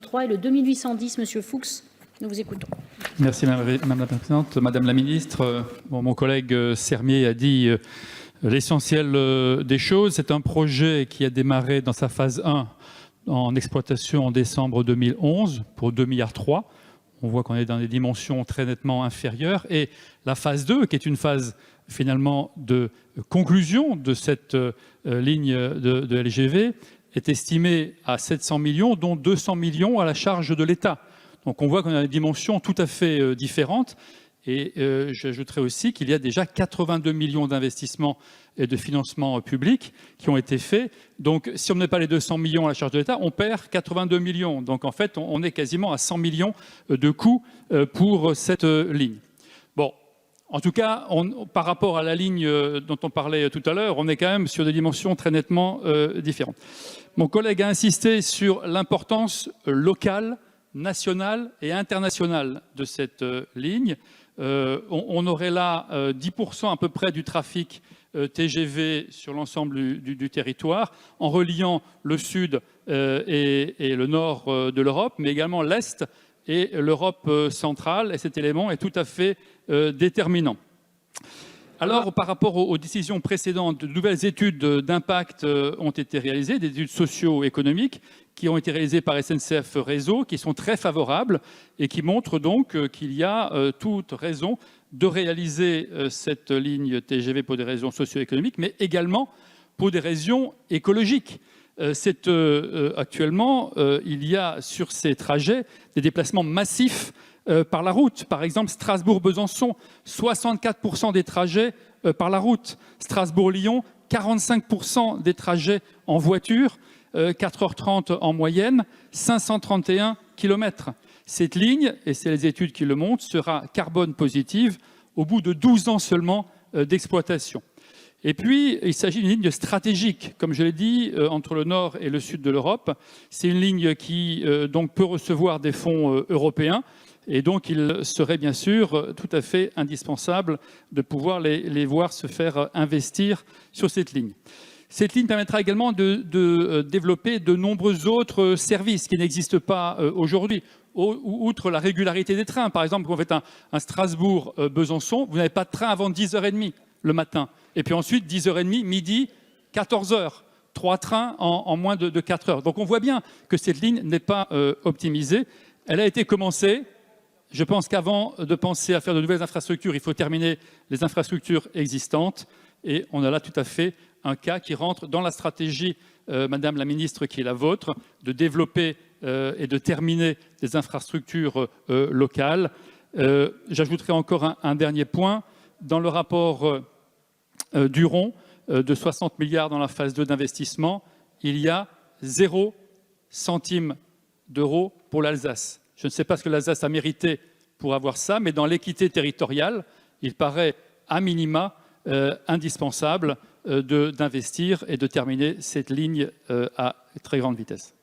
3 et le 2810, Monsieur Fuchs, nous vous écoutons. Merci Madame la Présidente. Madame la Ministre, mon collègue Sermier a dit l'essentiel des choses. C'est un projet qui a démarré dans sa phase 1 en exploitation en décembre 2011 pour 2,3 milliards. On voit qu'on est dans des dimensions très nettement inférieures. Et la phase 2, qui est une phase finalement de conclusion de cette ligne de LGV, est estimée à 700 millions, dont 200 millions à la charge de l'État. Donc on voit qu'on a des dimensions tout à fait différentes. Et j'ajouterai aussi qu'il y a déjà 82 millions d'investissements et de financements publics qui ont été faits. Donc si on ne met pas les 200 millions à la charge de l'État, on perd 82 millions. Donc en fait, on est quasiment à 100 millions de coûts pour cette ligne. Bon, en tout cas, par rapport à la ligne dont on parlait tout à l'heure, on est quand même sur des dimensions très nettement différentes. Mon collègue a insisté sur l'importance locale, nationale et internationale de cette ligne. On aurait là 10% à peu près du trafic TGV sur l'ensemble du territoire, en reliant le sud et le nord de l'Europe, mais également l'Est et l'Europe centrale. Et cet élément est tout à fait déterminant. Alors, par rapport aux décisions précédentes, de nouvelles études d'impact ont été réalisées, des études socio-économiques qui ont été réalisées par SNCF Réseau, qui sont très favorables et qui montrent donc qu'il y a toute raison de réaliser cette ligne TGV pour des raisons socio-économiques, mais également pour des raisons écologiques. Actuellement, il y a sur ces trajets des déplacements massifs par la route. Par exemple, Strasbourg-Besançon, 64% des trajets par la route. Strasbourg-Lyon, 45% des trajets en voiture, 4h30 en moyenne, 531 km. Cette ligne, et c'est les études qui le montrent, sera carbone positive au bout de 12 ans seulement d'exploitation. Et puis, il s'agit d'une ligne stratégique, comme je l'ai dit, entre le nord et le sud de l'Europe. C'est une ligne qui donc peut recevoir des fonds européens. Et donc, il serait bien sûr tout à fait indispensable de pouvoir les voir se faire investir sur cette ligne. Cette ligne permettra également de développer de nombreux autres services qui n'existent pas aujourd'hui. Outre la régularité des trains, par exemple, quand vous faites un Strasbourg-Besançon, vous n'avez pas de train avant 10h30 le matin. Et puis ensuite, 10h30, midi, 14h. 3 trains en moins de 4 heures. Donc on voit bien que cette ligne n'est pas optimisée. Elle a été commencée. Je pense qu'avant de penser à faire de nouvelles infrastructures, il faut terminer les infrastructures existantes. Et on a là tout à fait un cas qui rentre dans la stratégie, Madame la Ministre, qui est la vôtre, de développer et de terminer des infrastructures locales. J'ajouterai encore un dernier point. Dans le rapport Duron, de 60 milliards dans la phase 2 d'investissement, il y a 0 centime d'euro pour l'Alsace. Je ne sais pas ce que l'Alsace a mérité pour avoir ça, mais dans l'équité territoriale, il paraît à minima indispensable d'investir et de terminer cette ligne à très grande vitesse.